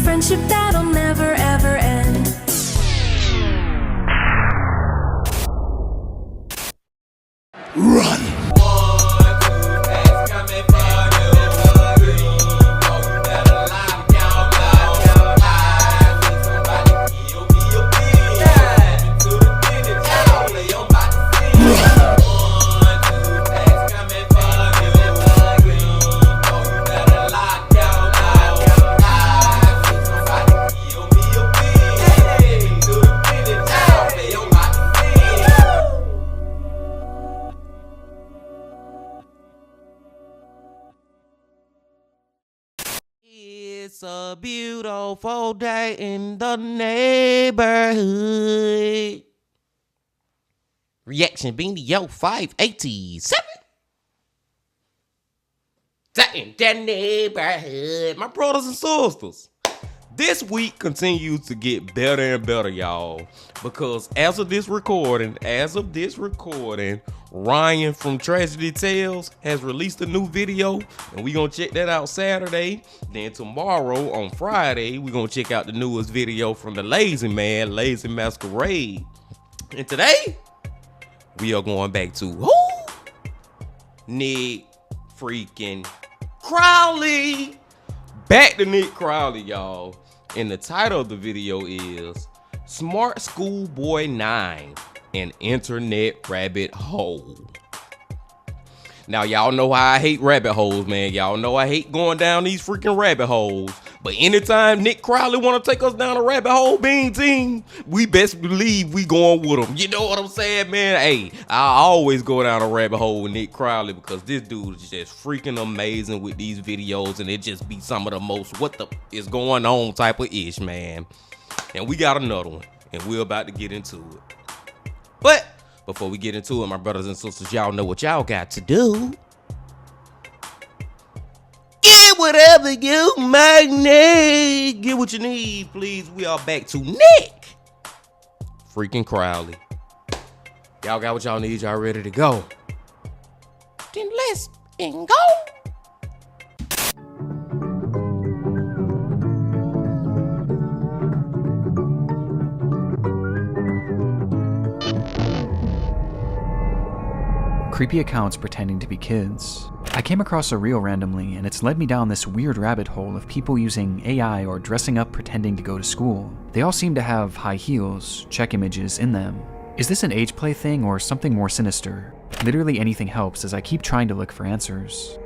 friendship that'll never ever end. Run! It's a beautiful day in the neighborhood. Reaction Beanie Yo 587. In the neighborhood. My brothers and sisters. This week continues to get better and better, y'all. Because as of this recording, Ryan from Tragedy Tales has released a new video, and we're gonna check that out Saturday. Then tomorrow on Friday, we're gonna check out the newest video from the Lazy Man, Lazy Masquerade. And today, we are going back to who? Nick freaking Crowley. Back to Nick Crowley, y'all. And the title of the video is smartschoolboy9, an internet rabbit hole. Now, y'all know how I hate rabbit holes, man. Y'all know I hate going down these freaking rabbit holes. But anytime Nick Crowley want to take us down a rabbit hole, Bean Team, we best believe we going with him. You know what I'm saying, man? Hey, I always go down a rabbit hole with Nick Crowley because this dude is just freaking amazing with these videos, and it just be some of the most what the is going on type of ish, man. And we got another one, and we're about to get into it. But before we get into it, my brothers and sisters, y'all know what y'all got to do. Get whatever you might need. Get what you need, please. We are back to Nick freaking Crowley. Y'all got what y'all need. Y'all ready to go? Then let's go. Creepy accounts pretending to be kids. I came across a reel randomly, and it's led me down this weird rabbit hole of people using AI or dressing up pretending to go to school. They all seem to have high heels, check images in them. Is this an age play thing or something more sinister? Literally anything helps as I keep trying to look for answers.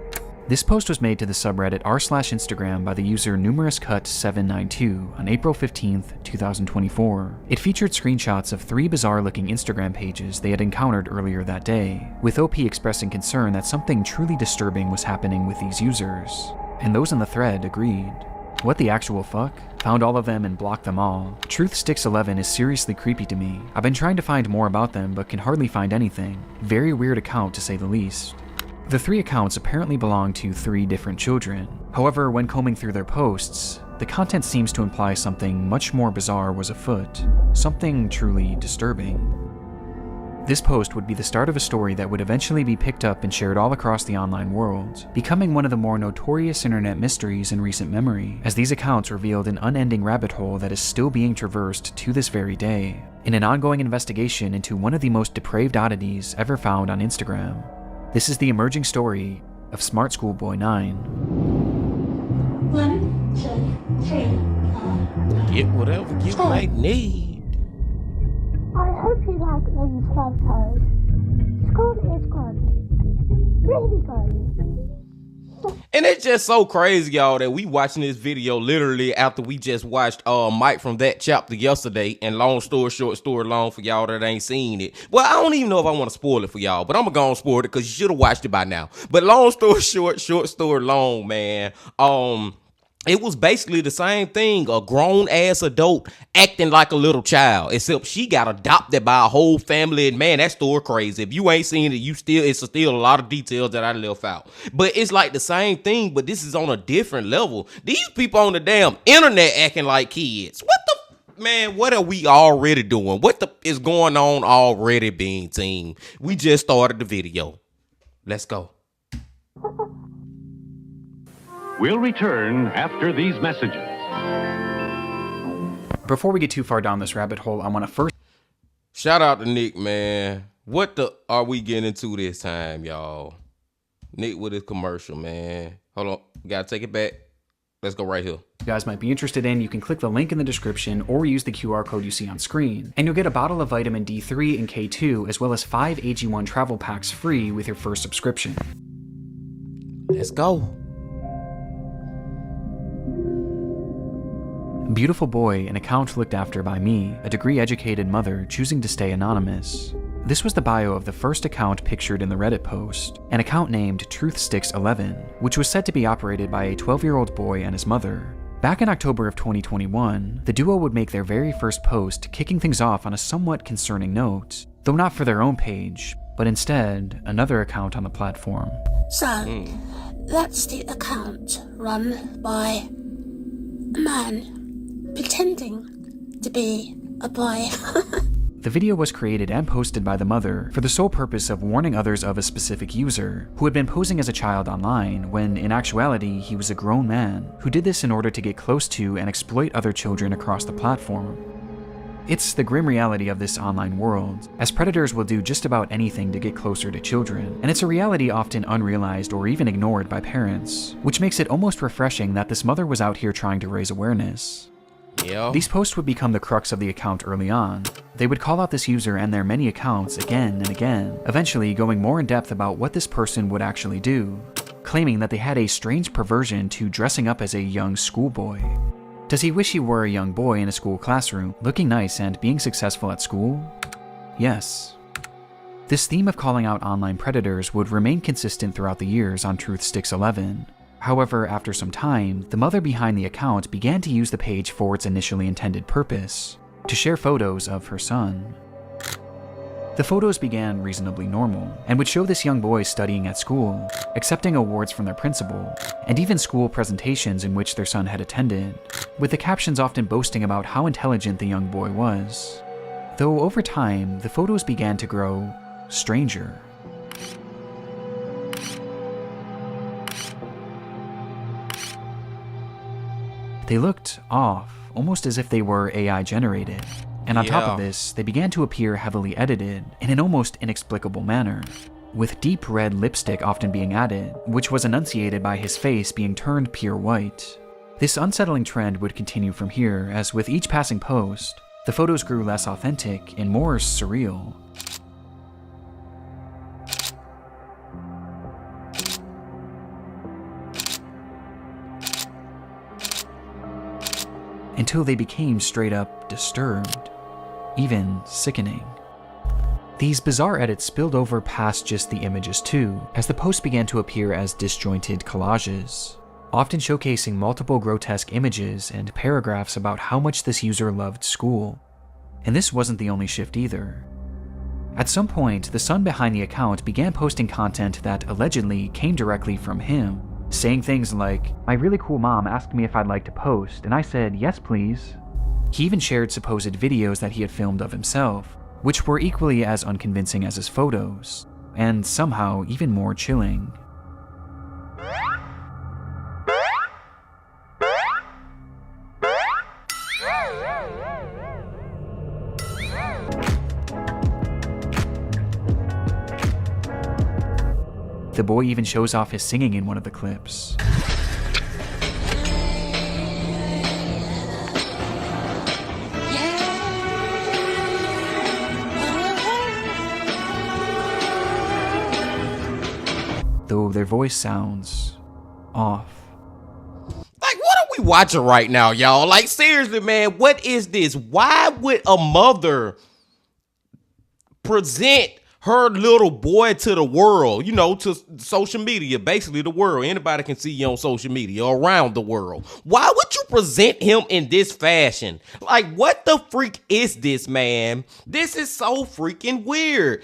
This post was made to the subreddit r/Instagram by the user numerouscut792 on April 15th, 2024. It featured screenshots of 3 bizarre-looking Instagram pages they had encountered earlier that day, with OP expressing concern that something truly disturbing was happening with these users. And those in the thread agreed. What the actual fuck? Found all of them and blocked them all. Truthsticks11 is seriously creepy to me. I've been trying to find more about them but can hardly find anything. Very weird account to say the least. The 3 accounts apparently belong to 3 different children. However, when combing through their posts, the content seems to imply something much more bizarre was afoot. Something truly disturbing. This post would be the start of a story that would eventually be picked up and shared all across the online world, becoming one of the more notorious internet mysteries in recent memory, as these accounts revealed an unending rabbit hole that is still being traversed to this very day, in an ongoing investigation into one of the most depraved oddities ever found on Instagram. This is the emerging story of smartschoolboy9. 1, 2, 3, 4. Get whatever you might need. I hope you like these photos. School is good. Really good. And it's just so crazy, y'all, that we watching this video literally after we just watched Mike from that chapter yesterday. And long story short, story long for y'all that ain't seen it. Well, I don't even know if I want to spoil it for y'all, but I'm gonna go and spoil it because you should have watched it by now. But long story short, short story long, man. It was basically the same thing, a grown-ass adult acting like a little child, except she got adopted by a whole family, and man, that story crazy. If you ain't seen it, it's still a lot of details that I left out. But it's like the same thing, but this is on a different level. These people on the damn internet acting like kids. What the... Man, what are we already doing? What the is going on already, Bean Team? We just started the video. Let's go. We'll return after these messages. Before we get too far down this rabbit hole, I want to first shout out to Nick, man. What the are we getting into this time, y'all? Nick with his commercial, man. Hold on, we gotta take it back. Let's go right here. you guys might be interested in, you can click the link in the description or use the QR code you see on screen, and you'll get a bottle of vitamin D3 and K2 as well as 5 AG1 travel packs free with your first subscription. Let's go. Beautiful boy, an account looked after by me, a degree-educated mother choosing to stay anonymous. This was the bio of the first account pictured in the Reddit post, an account named TruthSticks11, which was said to be operated by a 12-year-old boy and his mother. Back in October of 2021, the duo would make their very first post, kicking things off on a somewhat concerning note, though not for their own page, but instead another account on the platform. So, that's the account run by a man pretending to be a boy. The video was created and posted by the mother for the sole purpose of warning others of a specific user who had been posing as a child online when, in actuality, he was a grown man who did this in order to get close to and exploit other children across the platform. It's the grim reality of this online world, as predators will do just about anything to get closer to children, and it's a reality often unrealized or even ignored by parents, which makes it almost refreshing that this mother was out here trying to raise awareness. Yeah. These posts would become the crux of the account early on. They would call out this user and their many accounts again and again, eventually going more in depth about what this person would actually do, claiming that they had a strange perversion to dressing up as a young schoolboy. Does he wish he were a young boy in a school classroom, looking nice and being successful at school? Yes. This theme of calling out online predators would remain consistent throughout the years on TruthSticks11. However, after some time, the mother behind the account began to use the page for its initially intended purpose, to share photos of her son. The photos began reasonably normal, and would show this young boy studying at school, accepting awards from their principal, and even school presentations in which their son had attended, with the captions often boasting about how intelligent the young boy was. Though over time, the photos began to grow stranger. They looked off, almost as if they were AI generated. And on top of this, they began to appear heavily edited in an almost inexplicable manner, with deep red lipstick often being added, which was enunciated by his face being turned pure white. This unsettling trend would continue from here, as with each passing post, the photos grew less authentic and more surreal. Until they became straight up disturbed, even sickening. These bizarre edits spilled over past just the images too, as the posts began to appear as disjointed collages, often showcasing multiple grotesque images and paragraphs about how much this user loved school. And this wasn't the only shift either. At some point, the son behind the account began posting content that allegedly came directly from him, saying things like, "My really cool mom asked me if I'd like to post, and I said, yes please." He even shared supposed videos that he had filmed of himself, which were equally as unconvincing as his photos, and somehow even more chilling. The boy even shows off his singing in one of the clips. Though their voice sounds off. Like, what are we watching right now, y'all? Like, seriously, man, what is this? Why would a mother present her little boy to the world, you know, to social media, basically the world? Anybody can see you on social media around the world. Why would you present him in this fashion? Like, what the freak is this, man? This is so freaking weird.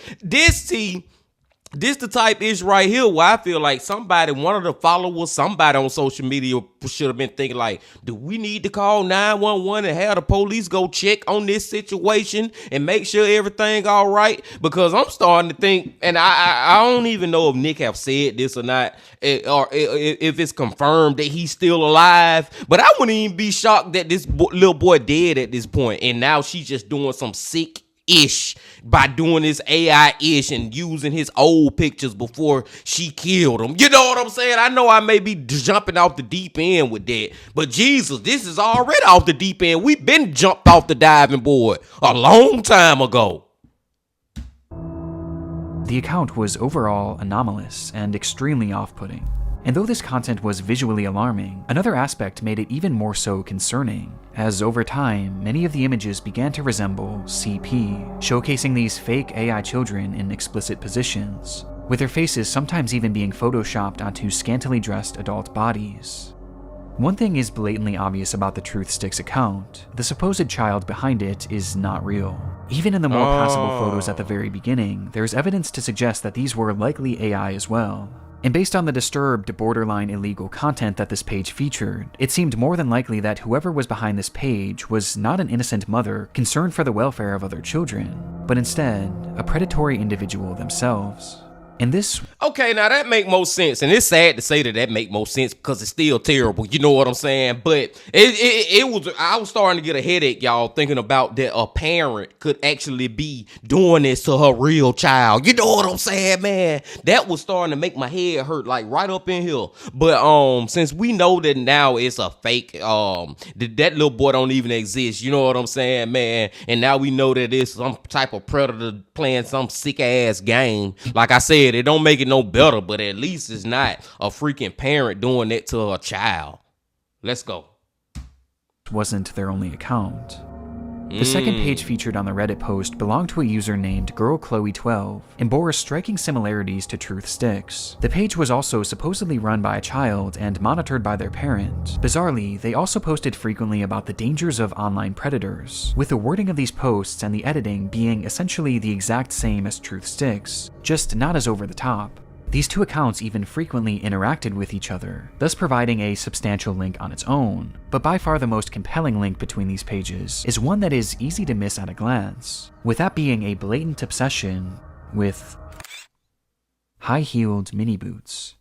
This the type issue right here where I feel like somebody, one of the followers, somebody on social media should have been thinking like, do we need to call 911 and have the police go check on this situation and make sure everything all right? Because I'm starting to think, and I don't even know if Nick have said this or not, or if it's confirmed that he's still alive, but I wouldn't even be shocked that this little boy dead at this point, and now she's just doing some sick ish by doing this AI ish and using his old pictures before she killed him. You know what I'm saying? I know I may be jumping off the deep end with that, but Jesus, this is already off the deep end. We've been jumped off the diving board a long time ago. The account was overall anomalous and extremely off-putting. And though this content was visually alarming, another aspect made it even more so concerning, as over time, many of the images began to resemble CP, showcasing these fake AI children in explicit positions, with their faces sometimes even being photoshopped onto scantily dressed adult bodies. One thing is blatantly obvious about the Truth Sticks account: the supposed child behind it is not real. Even in the more passable photos at the very beginning, there's evidence to suggest that these were likely AI as well. And based on the disturbed, borderline illegal content that this page featured, it seemed more than likely that whoever was behind this page was not an innocent mother concerned for the welfare of other children, but instead, a predatory individual themselves. And this... Okay, now that make more sense, and it's sad to say that make more sense because it's still terrible, you know what I'm saying? But I was starting to get a headache, y'all, thinking about that a parent could actually be doing this to her real child. You know what I'm saying, man? That was starting to make my head hurt, like right up in here. But since we know that now it's a fake, that little boy don't even exist, you know what I'm saying, man? And now we know that it's some type of predator playing some sick ass game. Like I said, it don't make it no better, but at least it's not a freaking parent doing that to a child. Let's go. Wasn't their only account. The second page featured on the Reddit post belonged to a user named GirlChloe12 and bore striking similarities to Truth Sticks. The page was also supposedly run by a child and monitored by their parent. Bizarrely, they also posted frequently about the dangers of online predators, with the wording of these posts and the editing being essentially the exact same as Truth Sticks, just not as over the top. These two accounts even frequently interacted with each other, thus providing a substantial link on its own. But by far the most compelling link between these pages is one that is easy to miss at a glance, with that being a blatant obsession with high-heeled mini boots.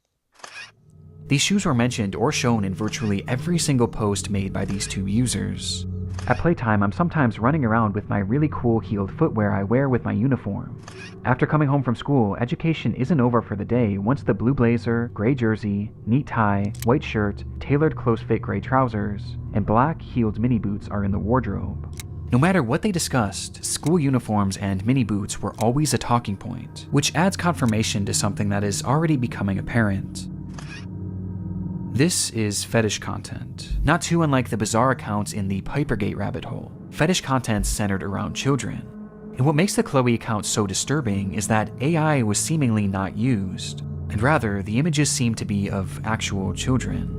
These shoes were mentioned or shown in virtually every single post made by these two users. At playtime, I'm sometimes running around with my really cool heeled footwear I wear with my uniform. After coming home from school, education isn't over for the day once the blue blazer, gray jersey, neat tie, white shirt, tailored close-fit gray trousers, and black heeled mini boots are in the wardrobe. No matter what they discussed, school uniforms and mini boots were always a talking point, which adds confirmation to something that is already becoming apparent. This is fetish content, not too unlike the bizarre accounts in the Pipergate rabbit hole. Fetish content centered around children. And what makes the Chloe account so disturbing is that AI was seemingly not used, and rather the images seem to be of actual children.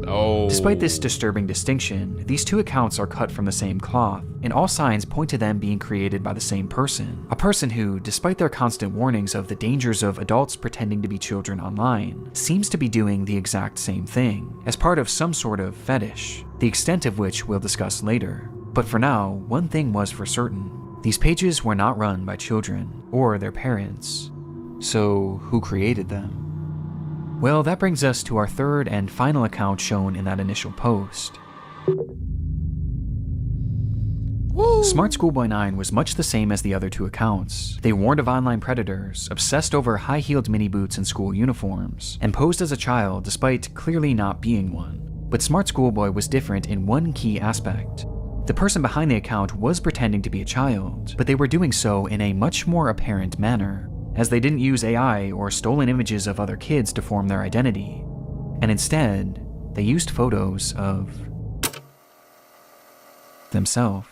Oh. Despite this disturbing distinction, these two accounts are cut from the same cloth, and all signs point to them being created by the same person. A person who, despite their constant warnings of the dangers of adults pretending to be children online, seems to be doing the exact same thing, as part of some sort of fetish, the extent of which we'll discuss later. But for now, one thing was for certain. These pages were not run by children, or their parents. So, who created them? Well, that brings us to our third and final account shown in that initial post. smartschoolboy9 was much the same as the other two accounts. They warned of online predators, obsessed over high-heeled mini boots and school uniforms, and posed as a child despite clearly not being one. But smartschoolboy was different in one key aspect. The person behind the account was pretending to be a child, but they were doing so in a much more apparent manner, as they didn't use AI or stolen images of other kids to form their identity, and instead, they used photos of themselves.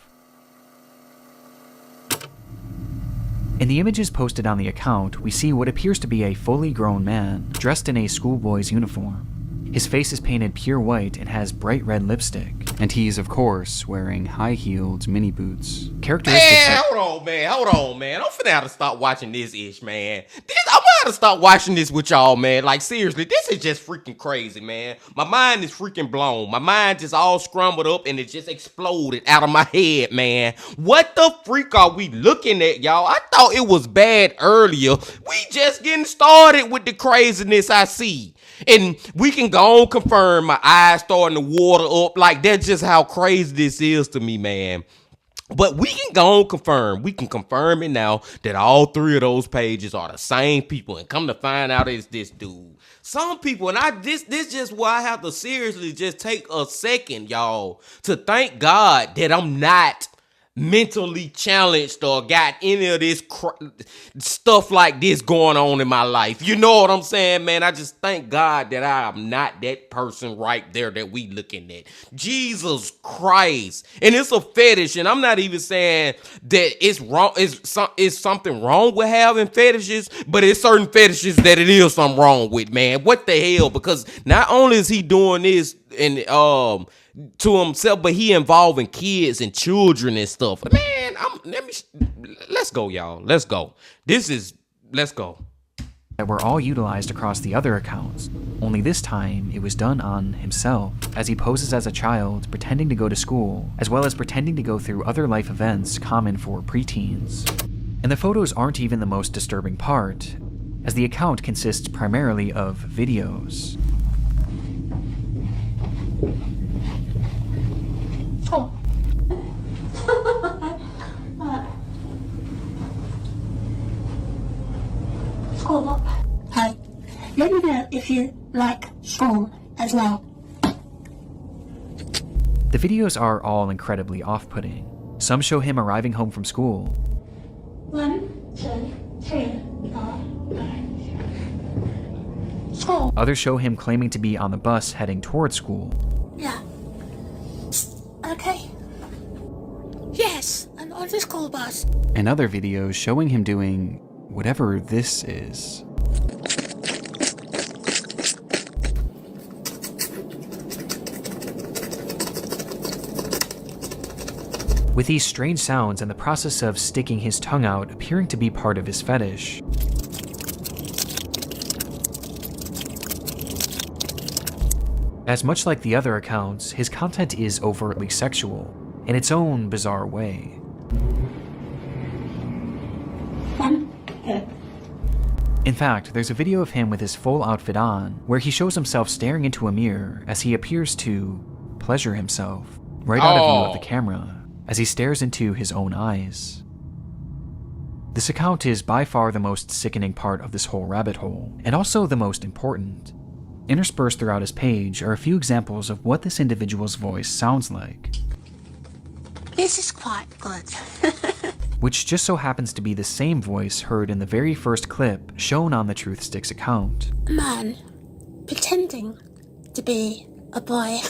In the images posted on the account, we see what appears to be a fully grown man, dressed in a schoolboy's uniform. His face is painted pure white and has bright red lipstick, and he's, of course, wearing high-heeled mini boots. Characteristics Hold Hold on, man. I'm finna have to stop watching this ish, man. I'm gonna have to stop watching this with y'all, man. Like, seriously, this is just freaking crazy, man. My mind is freaking blown. My mind just all scrambled up and it just exploded out of my head, man. What the freak are we looking at, y'all? I thought it was bad earlier. We just getting started with the craziness I see. And we can go on confirm my eyes starting to water up. Like, that's just how crazy this is to me, man. But we can go on confirm. We can confirm it now that all three of those pages are the same people. And come to find out it's this dude. Some people, and this just why I have to seriously just take a second, y'all, to thank God that I'm not mentally challenged or got any of this stuff like this going on in my life. You know what I'm saying, man? I just thank God that I am not that person right there that we looking at. Jesus Christ. And it's a fetish, and I'm not even saying that it's wrong. It's something wrong with having fetishes, but it's certain fetishes that it is something wrong with, man. What the hell? Because not only is he doing this and to himself, but he involving kids and children and stuff. Man, let's go, y'all. Let's go. Let's go. That were all utilized across the other accounts, only this time it was done on himself, as he poses as a child pretending to go to school, as well as pretending to go through other life events common for preteens. And the photos aren't even the most disturbing part, as the account consists primarily of videos. Oh. School up. Hey, let me know if you like school as well. The videos are all incredibly off-putting. Some show him arriving home from school. 1, 2, 3, 4, 5. School. Others show him claiming to be on the bus heading towards school. Yeah. Okay. Yes, I'm on the school bus. And other videos showing him doing whatever this is. With these strange sounds and the process of sticking his tongue out appearing to be part of his fetish. As much like the other accounts, his content is overtly sexual, in its own bizarre way. In fact, there's a video of him with his full outfit on, where he shows himself staring into a mirror as he appears to pleasure himself, right out of view of the camera, as he stares into his own eyes. This account is by far the most sickening part of this whole rabbit hole, and also the most important. Interspersed throughout his page are a few examples of what this individual's voice sounds like. This is quite good. Which just so happens to be the same voice heard in the very first clip shown on the Truth Sticks account. A man pretending to be a boy.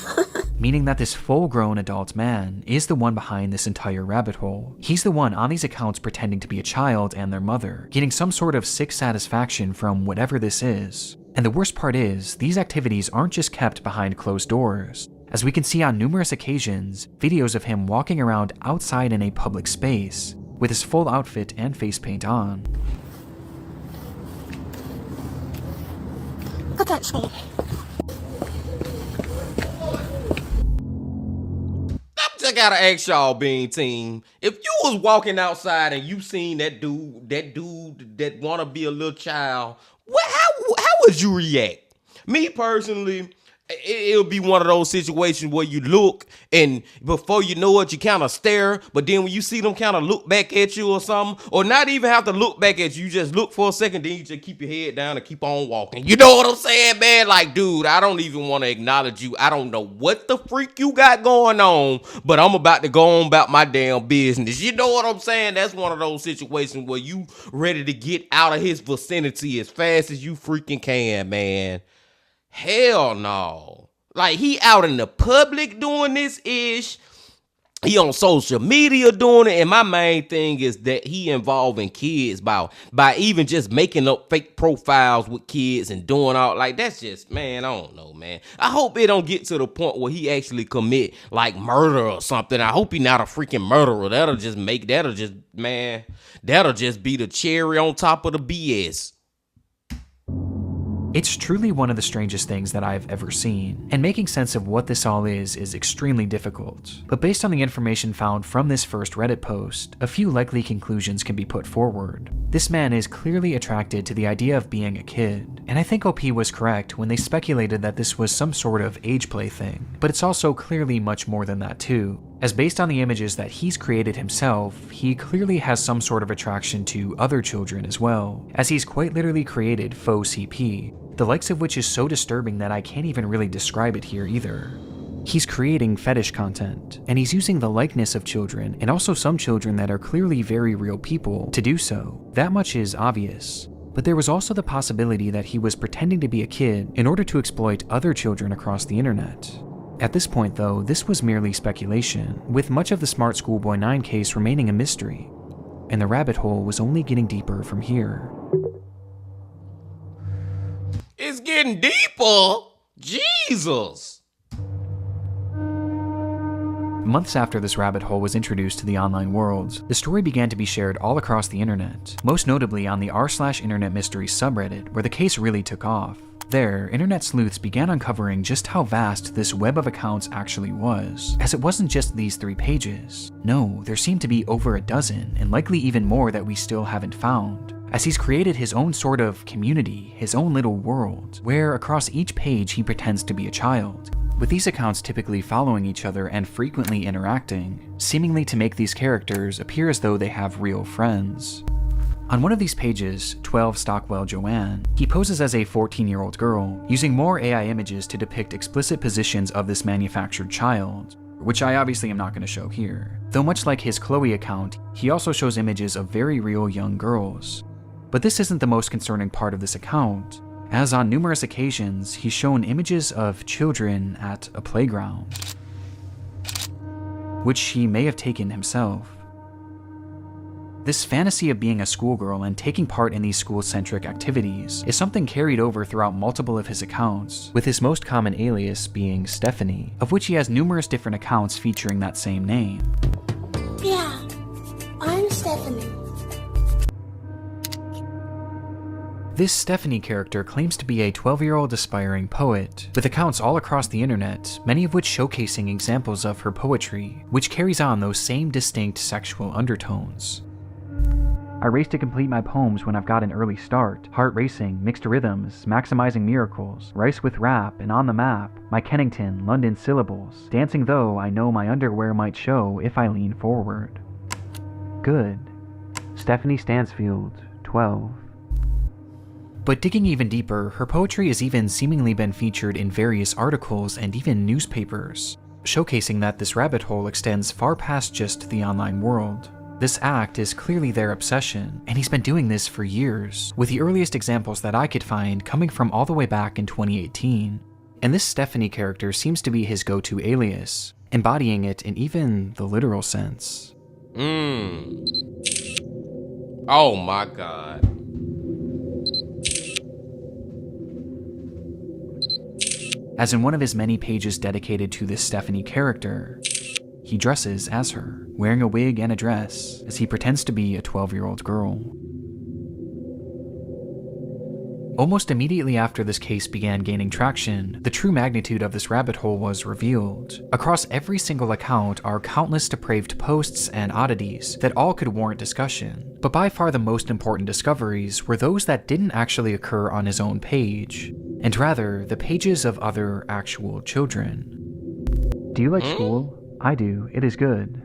Meaning that this full-grown adult man is the one behind this entire rabbit hole. He's the one on these accounts pretending to be a child and their mother, getting some sort of sick satisfaction from whatever this is. And the worst part is, these activities aren't just kept behind closed doors. As we can see on numerous occasions, videos of him walking around outside in a public space, with his full outfit and face paint on. Look at me. I just gotta ask y'all, Bean Team, if you was walking outside and you seen that dude that wanna be a little child, how would you react? Me personally, it'll be one of those situations where you look and before you know it, you kind of stare, but then when you see them kind of look back at you or something, or not even have to look back at you, just look for a second, then you just keep your head down and keep on walking. You know what I'm saying, man? Like, dude, I don't even want to acknowledge you. I don't know what the freak you got going on, but I'm about to go on about my damn business. You know what I'm saying? That's one of those situations where you ready to get out of his vicinity as fast as you freaking can, man. Hell no. Like, he out in the public doing this ish. He on social media doing it, and my main thing is that he involving kids by even just making up fake profiles with kids and doing all like that's just, man, I don't know, man. I hope it don't get to the point where he actually commit like murder or something. I hope he not a freaking murderer. That'll just be the cherry on top of the BS. It's truly one of the strangest things that I've ever seen, and making sense of what this all is extremely difficult. But based on the information found from this first Reddit post, a few likely conclusions can be put forward. This man is clearly attracted to the idea of being a kid, and I think OP was correct when they speculated that this was some sort of age play thing, but it's also clearly much more than that too. As based on the images that he's created himself, he clearly has some sort of attraction to other children as well, as he's quite literally created faux CP, the likes of which is so disturbing that I can't even really describe it here either. He's creating fetish content, and he's using the likeness of children, and also some children that are clearly very real people, to do so. That much is obvious. But there was also the possibility that he was pretending to be a kid in order to exploit other children across the internet. At this point though, this was merely speculation, with much of the smartschoolboy9 case remaining a mystery, and the rabbit hole was only getting deeper from here. It's getting deeper. Jesus. Months after this rabbit hole was introduced to the online world, the story began to be shared all across the internet, most notably on the r/internet mysteries subreddit, where the case really took off. There, internet sleuths began uncovering just how vast this web of accounts actually was, as it wasn't just these 3 pages. No, there seemed to be over a dozen, and likely even more that we still haven't found, as he's created his own sort of community, his own little world, where across each page he pretends to be a child, with these accounts typically following each other and frequently interacting, seemingly to make these characters appear as though they have real friends. On one of these pages, 12 Stockwell Joanne, he poses as a 14-year-old girl, using more AI images to depict explicit positions of this manufactured child, which I obviously am not going to show here. Though much like his Chloe account, he also shows images of very real young girls. But this isn't the most concerning part of this account, as on numerous occasions he's shown images of children at a playground, which he may have taken himself. This fantasy of being a schoolgirl and taking part in these school-centric activities is something carried over throughout multiple of his accounts, with his most common alias being Stephanie, of which he has numerous different accounts featuring that same name. Yeah, I'm Stephanie. This Stephanie character claims to be a 12-year-old aspiring poet, with accounts all across the internet, many of which showcasing examples of her poetry, which carries on those same distinct sexual undertones. I race to complete my poems when I've got an early start, heart racing, mixed rhythms, maximizing miracles, rice with rap, and on the map, my Kennington, London syllables, dancing though I know my underwear might show if I lean forward. Good. Stephanie Stansfield, 12. But digging even deeper, her poetry has even seemingly been featured in various articles and even newspapers, showcasing that this rabbit hole extends far past just the online world. This act is clearly their obsession, and he's been doing this for years, with the earliest examples that I could find coming from all the way back in 2018. And this Stephanie character seems to be his go-to alias, embodying it in even the literal sense. Oh my God. As in one of his many pages dedicated to this Stephanie character, he dresses as her, wearing a wig and a dress, as he pretends to be a 12-year-old girl. Almost immediately after this case began gaining traction, the true magnitude of this rabbit hole was revealed. Across every single account are countless depraved posts and oddities that all could warrant discussion, but by far the most important discoveries were those that didn't actually occur on his own page, and rather the pages of other actual children. Do you like school? I do. It is good.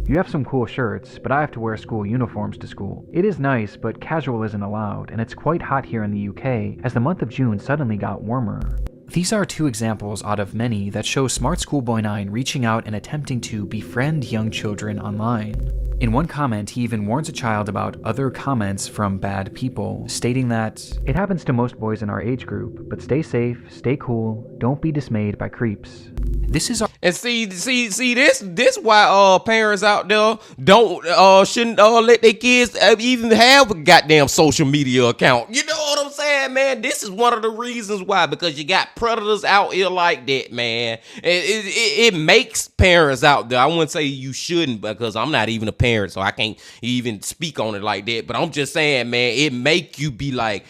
You have some cool shirts, but I have to wear school uniforms to school. It is nice, but casual isn't allowed, and it's quite hot here in the UK, as the month of June suddenly got warmer. These are 2 examples out of many that show smartschoolboy9 reaching out and attempting to befriend young children online. In one comment, he even warns a child about other comments from bad people, stating that, "It happens to most boys in our age group, but stay safe, stay cool, don't be dismayed by creeps." This is our And see, this why parents out there shouldn't let their kids even have a goddamn social media account. You know what I'm saying, man? This is one of the reasons why, because you got predators out here like that, man. It makes parents out there. I wouldn't say you shouldn't, because I'm not even a parent, so I can't even speak on it like that. But I'm just saying, man, it make you be like,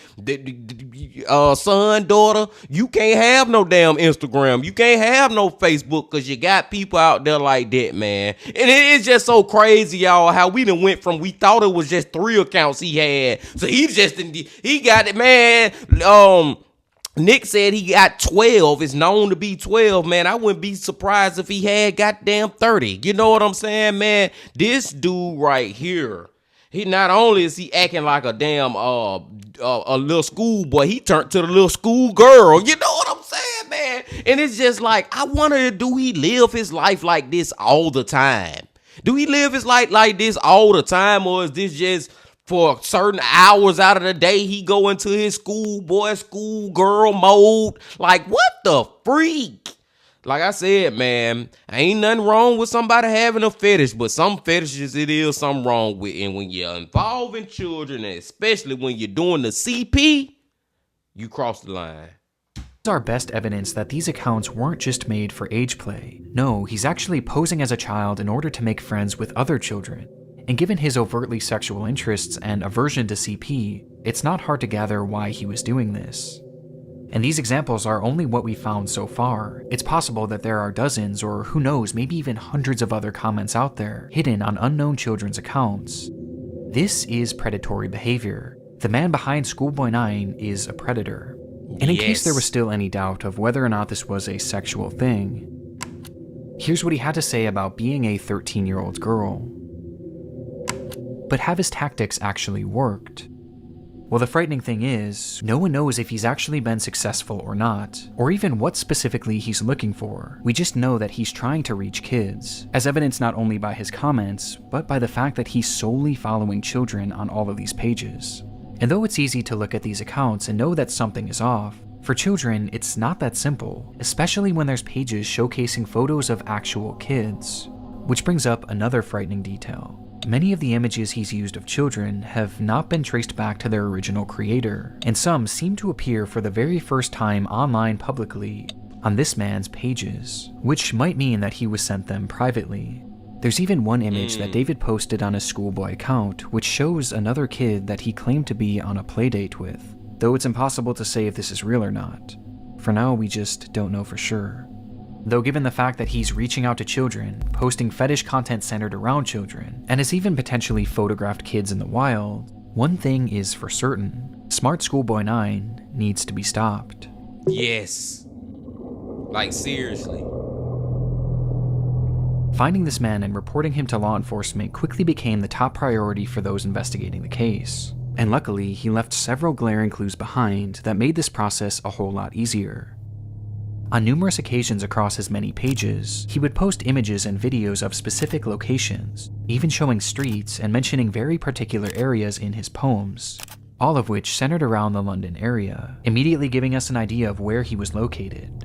son, daughter, you can't have no damn Instagram, you can't have no Facebook, because you got people out there like that, man. And it's just so crazy, y'all, how we done went from, we thought it was just 3 accounts he had, so he got it, man. Nick said he got 12. It's known to be 12, man. I wouldn't be surprised if he had goddamn 30. You know what I'm saying, man? This dude right here, he not only is he acting like a damn a little schoolboy, he turned to the little school girl. You know what I'm saying, man? And it's just like, I wonder, do he live his life like this all the time? Do he live his life like this all the time, or is this just for certain hours out of the day he go into his schoolboy, schoolgirl mode? Like, what the freak? Like I said, man, ain't nothing wrong with somebody having a fetish, but some fetishes it is something wrong with. And when you're involving children, and especially when you're doing the CP, you cross the line. our best evidence that these accounts weren't just made for age play. No, he's actually posing as a child in order to make friends with other children. And given his overtly sexual interests and aversion to CP, it's not hard to gather why he was doing this. And these examples are only what we found so far. It's possible that there are dozens, or who knows, maybe even hundreds of other comments out there, hidden on unknown children's accounts. This is predatory behavior. The man behind Schoolboy9 is a predator. And in case there was still any doubt of whether or not this was a sexual thing, here's what he had to say about being a 13-year-old girl. But have his tactics actually worked? Well, the frightening thing is, no one knows if he's actually been successful or not, or even what specifically he's looking for. We just know that he's trying to reach kids, as evidenced not only by his comments, but by the fact that he's solely following children on all of these pages. And though it's easy to look at these accounts and know that something is off, for children, it's not that simple, especially when there's pages showcasing photos of actual kids. Which brings up another frightening detail. Many of the images he's used of children have not been traced back to their original creator, and some seem to appear for the very first time online publicly on this man's pages, which might mean that he was sent them privately. There's even one image that David posted on his schoolboy account, which shows another kid that he claimed to be on a playdate with, though it's impossible to say if this is real or not. For now, we just don't know for sure. Though given the fact that he's reaching out to children, posting fetish content centered around children, and has even potentially photographed kids in the wild, one thing is for certain: smartschoolboy9 needs to be stopped. Yes. Like, seriously. Finding this man and reporting him to law enforcement quickly became the top priority for those investigating the case. And luckily, he left several glaring clues behind that made this process a whole lot easier. On numerous occasions across his many pages, he would post images and videos of specific locations, even showing streets and mentioning very particular areas in his poems, all of which centered around the London area, immediately giving us an idea of where he was located.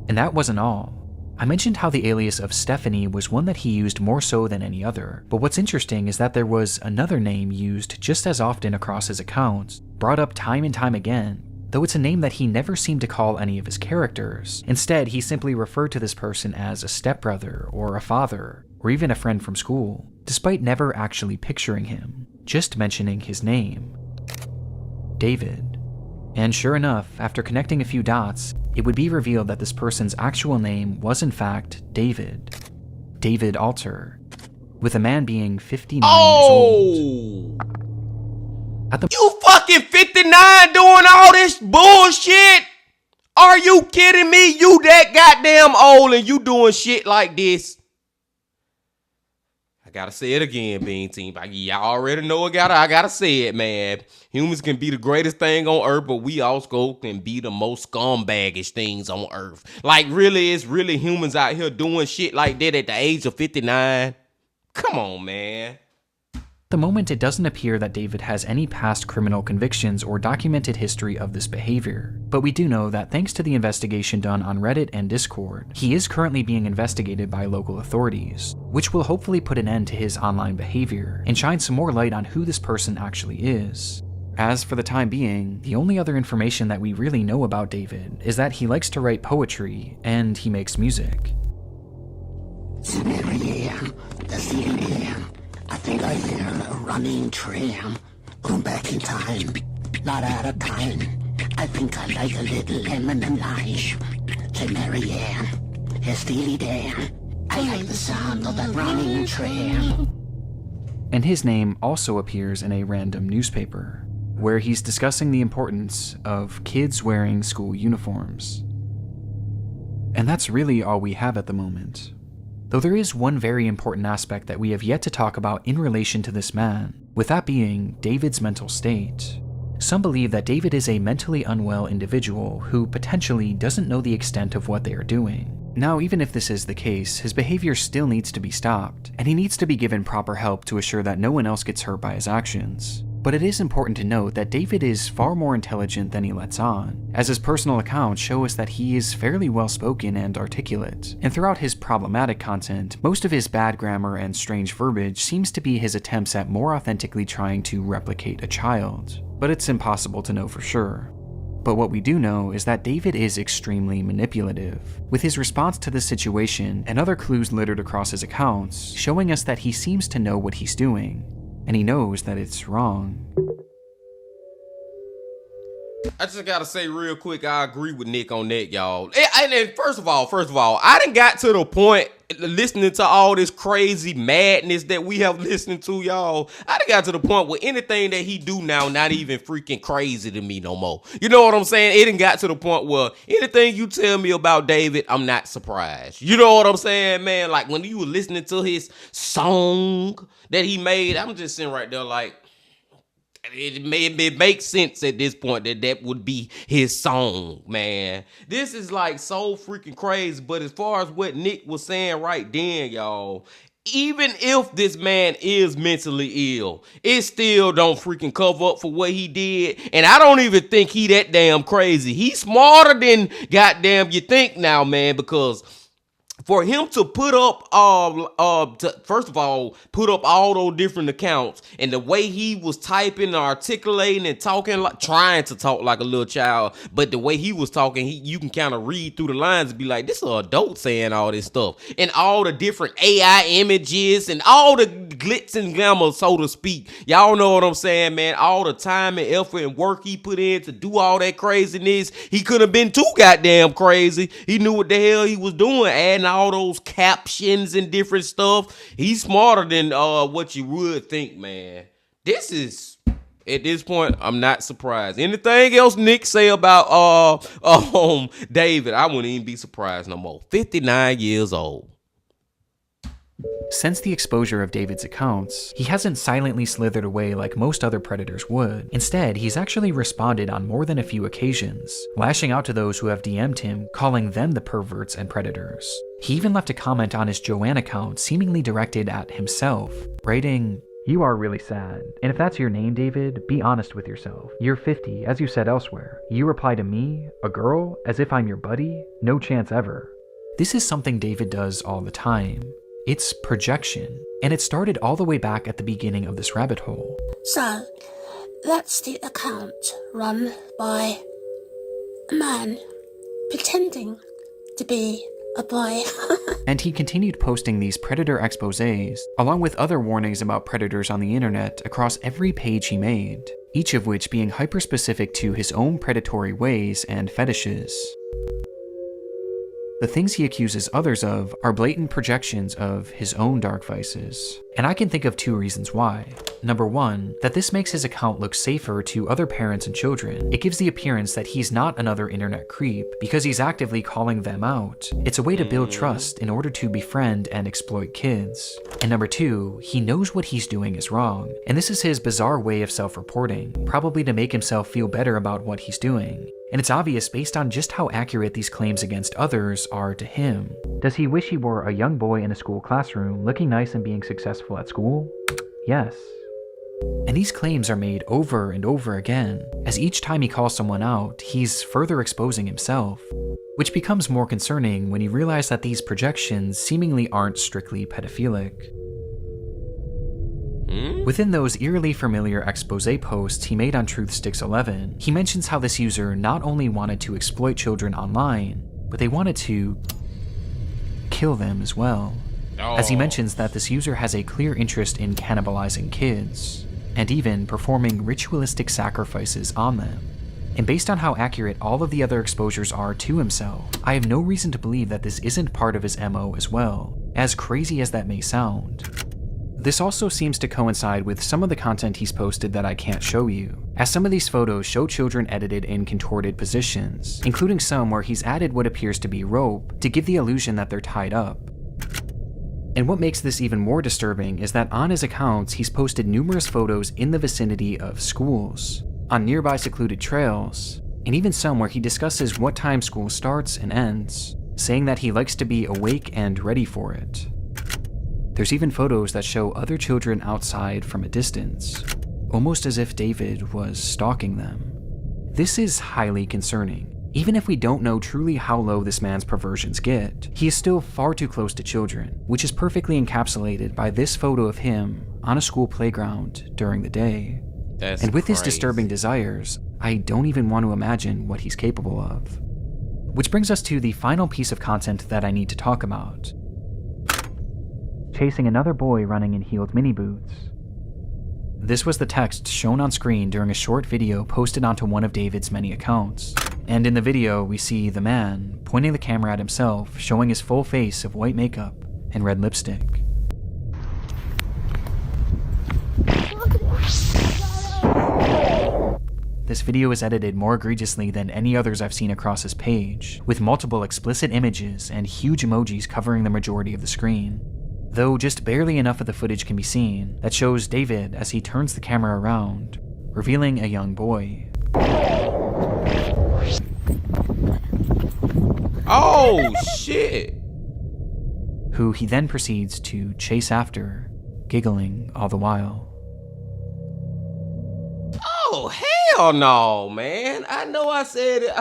And that wasn't all. I mentioned how the alias of Stephanie was one that he used more so than any other, but what's interesting is that there was another name used just as often across his accounts, brought up time and time again, though it's a name that he never seemed to call any of his characters. Instead, he simply referred to this person as a stepbrother, or a father, or even a friend from school, despite never actually picturing him, just mentioning his name: David. And sure enough, after connecting a few dots, it would be revealed that this person's actual name was in fact David. David Alter, with the man being 59 years old. You fucking 59 doing all this bullshit? Are you kidding me? You that goddamn old and you doing shit like this? I gotta say it again, Bean Team. Y'all already know I gotta say it, man. Humans can be the greatest thing on earth, but we also can be the most scumbaggish things on earth. Like, really, it's really humans out here doing shit like that at the age of 59? Come on, man. At the moment, it doesn't appear that David has any past criminal convictions or documented history of this behavior, but we do know that thanks to the investigation done on Reddit and Discord, he is currently being investigated by local authorities, which will hopefully put an end to his online behavior and shine some more light on who this person actually is. As for the time being, the only other information that we really know about David is that he likes to write poetry and he makes music. I think I hear a running tram going back in time, not out of time. I think I like a little lemon and lime. Say Marianne, hey Steely Dan, I like the sound of that running tram. And his name also appears in a random newspaper, where he's discussing the importance of kids wearing school uniforms. And that's really all we have at the moment. Though there is one very important aspect that we have yet to talk about in relation to this man, with that being David's mental state. Some believe that David is a mentally unwell individual who potentially doesn't know the extent of what they are doing. Now, even if this is the case, his behavior still needs to be stopped, and he needs to be given proper help to assure that no one else gets hurt by his actions. But it is important to note that David is far more intelligent than he lets on, as his personal accounts show us that he is fairly well spoken and articulate, and throughout his problematic content, most of his bad grammar and strange verbiage seems to be his attempts at more authentically trying to replicate a child. But it's impossible to know for sure. But what we do know is that David is extremely manipulative, with his response to the situation and other clues littered across his accounts showing us that he seems to know what he's doing, and he knows that it's wrong. I just gotta say real quick, I agree with Nick on that, y'all. And then first of all, I done got to the point listening to all this crazy madness that we have listened to, y'all. I done got to the point where anything that he do now, not even freaking crazy to me no more. You know what I'm saying? It done got to the point where anything you tell me about David, I'm not surprised. You know what I'm saying, man? Like when you were listening to his song that he made, I'm just sitting right there like, it makes sense at this point that would be his song, man. This is like so freaking crazy. But as far as what Nick was saying right then, y'all, even if this man is mentally ill, it still don't freaking cover up for what he did. And I don't even think he that damn crazy. He's smarter than goddamn you think now, man, because for him to put up, first of all, put up all those different accounts, and the way he was typing, articulating, and talking, like trying to talk like a little child, but the way he was talking, you can kind of read through the lines and be like, this is an adult saying all this stuff, and all the different AI images and all the glitz and glamour, so to speak. Y'all know what I'm saying, man? All the time and effort and work he put in to do all that craziness, he could have been too goddamn crazy. He knew what the hell he was doing, adding all those captions and different stuff. He's smarter than what you would think, man. This is, at this point, I'm not surprised. Anything else Nick say about David, I wouldn't even be surprised no more. 59 years old. Since the exposure of David's accounts, he hasn't silently slithered away like most other predators would. Instead, he's actually responded on more than a few occasions, lashing out to those who have DM'd him, calling them the perverts and predators. He even left a comment on his Joanne account seemingly directed at himself, writing, "You are really sad. And if that's your name, David, be honest with yourself. You're 50, as you said elsewhere. You reply to me, a girl, as if I'm your buddy? No chance ever." This is something David does all the time. It's projection, and it started all the way back at the beginning of this rabbit hole. So, that's the account run by a man pretending to be a boy. And he continued posting these predator exposés, along with other warnings about predators on the internet across every page he made, each of which being hyper-specific to his own predatory ways and fetishes. The things he accuses others of are blatant projections of his own dark vices. And I can think of two reasons why. Number one, that this makes his account look safer to other parents and children. It gives the appearance that he's not another internet creep because he's actively calling them out. It's a way to build trust in order to befriend and exploit kids. And number two, he knows what he's doing is wrong. And this is his bizarre way of self-reporting, probably to make himself feel better about what he's doing. And it's obvious based on just how accurate these claims against others are to him. Does he wish he were a young boy in a school classroom, looking nice and being successful at school? Yes. And these claims are made over and over again, as each time he calls someone out, he's further exposing himself, which becomes more concerning when you realize that these projections seemingly aren't strictly pedophilic. Within those eerily familiar expose posts he made on Truthsticks 11, he mentions how this user not only wanted to exploit children online, but they wanted to kill them as well. As he mentions that this user has a clear interest in cannibalizing kids, and even performing ritualistic sacrifices on them. And based on how accurate all of the other exposures are to himself, I have no reason to believe that this isn't part of his MO as well, as crazy as that may sound. This also seems to coincide with some of the content he's posted that I can't show you, as some of these photos show children edited in contorted positions, including some where he's added what appears to be rope to give the illusion that they're tied up. And what makes this even more disturbing is that on his accounts he's posted numerous photos in the vicinity of schools, on nearby secluded trails, and even some where he discusses what time school starts and ends, saying that he likes to be awake and ready for it. There's even photos that show other children outside from a distance, almost as if David was stalking them. This is highly concerning. Even if we don't know truly how low this man's perversions get, he is still far too close to children, which is perfectly encapsulated by this photo of him on a school playground during the day. And with his disturbing desires, I don't even want to imagine what he's capable of. Which brings us to the final piece of content that I need to talk about. Chasing another boy running in heeled mini boots. This was the text shown on screen during a short video posted onto one of David's many accounts. And in the video, we see the man pointing the camera at himself, showing his full face of white makeup and red lipstick. This video is edited more egregiously than any others I've seen across his page, with multiple explicit images and huge emojis covering the majority of the screen. Though just barely enough of the footage can be seen that shows David as he turns the camera around, revealing a young boy. Oh, shit! Who he then proceeds to chase after, giggling all the while. Oh, hell no, man. I know I said it.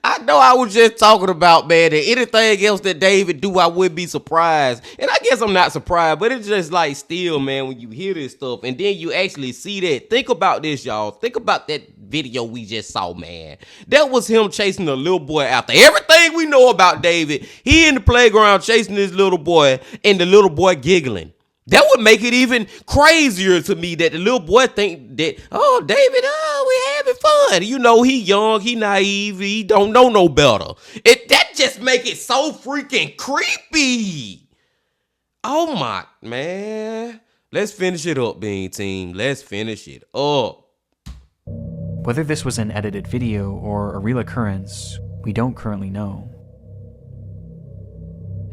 I know I was just talking about, man, that anything else that David do, I would be surprised. And I guess I'm not surprised, but it's just like still, man, when you hear this stuff and then you actually see that. Think about this, y'all. Think about that video we just saw, man. That was him chasing the little boy after everything we know about David. He in the playground chasing this little boy and the little boy giggling. That would make it even crazier to me that the little boy think that, oh, David, we having fun. You know, he young, he naive, he don't know no better. That just make it so freaking creepy. Oh my, man. Let's finish it up, Bean Team. Let's finish it up. Whether this was an edited video or a real occurrence, we don't currently know.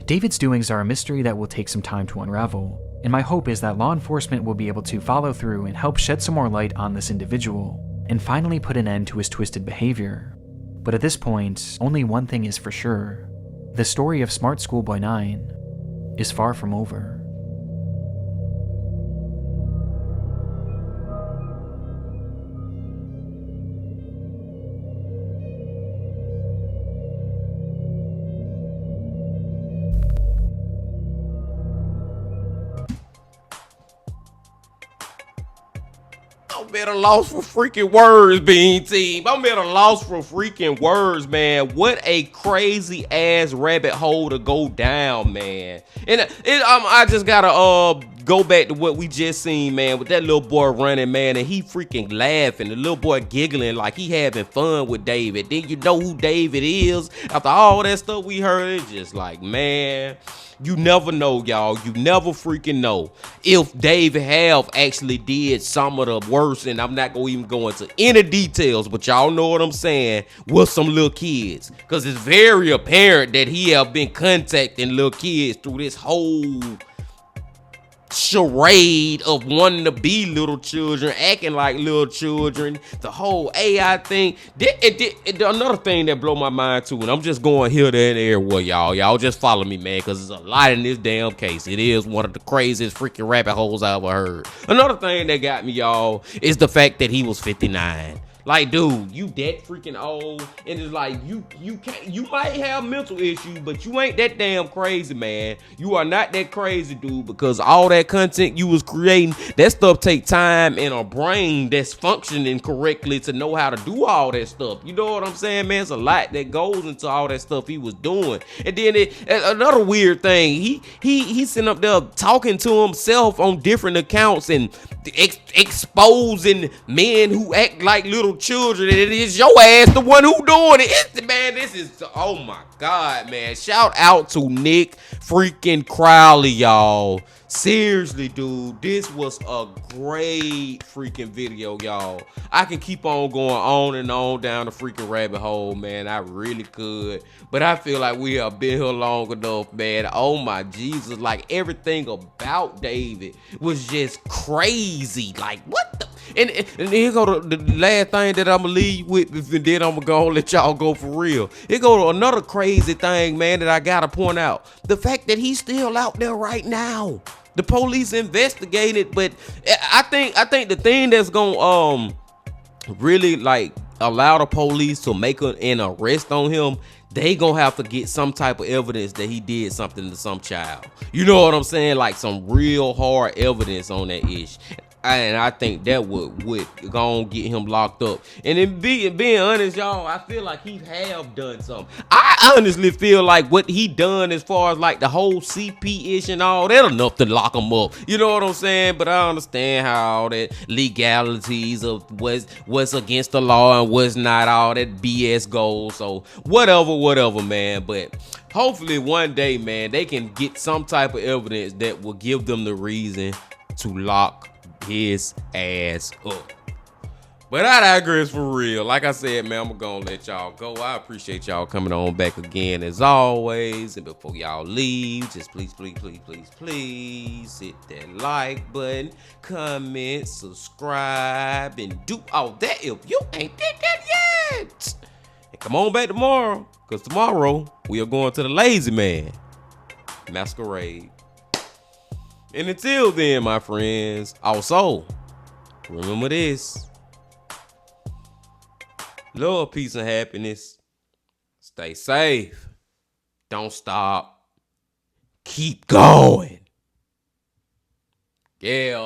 David's doings are a mystery that will take some time to unravel, and my hope is that law enforcement will be able to follow through and help shed some more light on this individual, and finally put an end to his twisted behavior. But at this point, only one thing is for sure. The story of smartschoolboy9 is far from over. I'm at a loss for freaking words, Bean Team. I'm at a loss for freaking words, man. What a crazy ass rabbit hole to go down, man. And I just gotta go back to what we just seen, man, with that little boy running, man, and he freaking laughing, the little boy giggling like he having fun with David. Then you know who David is. After all that stuff we heard, it's just like, man, you never know, y'all. You never freaking know if David have actually did some of the worst, and I'm not gonna even go into any details, but y'all know what I'm saying, with some little kids. Because it's very apparent that he have been contacting little kids through this whole charade of wanting to be little children, acting like little children, the whole AI thing. Another thing that blow my mind too, and I'm just going here, there, and everywhere, y'all. Y'all just follow me, man, because there's a lot in this damn case. It is one of the craziest freaking rabbit holes I ever heard. Another thing that got me, y'all, is the fact that he was 59. Like, dude, you that freaking old, and it's like you might have mental issues, but you ain't that damn crazy, man. You are not that crazy, dude, because all that content you was creating, that stuff take time and a brain that's functioning correctly to know how to do all that stuff. You know what I'm saying, man? It's a lot that goes into all that stuff he was doing. And then another weird thing, he sitting up there talking to himself on different accounts and exposing men who act like little children, and it is your ass the one who doing it. Man, this is, oh my God, man. Shout out to Nick freaking Crowley, y'all. Seriously, dude, this was a great freaking video, y'all. I can keep on going on and on down the freaking rabbit hole, man. I really could, but I feel like we have been here long enough, man. Oh my Jesus, like everything about David was just crazy. Like, what the? And here go the last thing that I'm gonna leave with, and then I'm gonna let y'all go for real. Here go to another crazy thing, man, that I gotta point out. The fact that he's still out there right now. The police investigated, but I think the thing that's gonna really like allow the police to make an arrest on him, they gonna have to get some type of evidence that he did something to some child. You know what I'm saying? Like some real hard evidence on that ish. And I think that would go get him locked up. And then being honest, y'all, I feel like he have done something. I honestly feel like what he done as far as like the whole CP ish and all that enough to lock him up. You know what I'm saying? But I understand how all that legalities of what's against the law and what's not, all that BS goes. So whatever, man. But hopefully one day, man, they can get some type of evidence that will give them the reason to lock his ass up. But I digress for real. Like I said, man, I'm gonna let y'all go. I appreciate y'all coming on back again as always. And before y'all leave, just please hit that like button, comment, subscribe, and do all that if you ain't did that yet. And come on back tomorrow, because tomorrow we are going to the Lazy Man Masquerade. And until then, my friends, also, remember this. Love, peace, and happiness. Stay safe. Don't stop. Keep going. Yeah.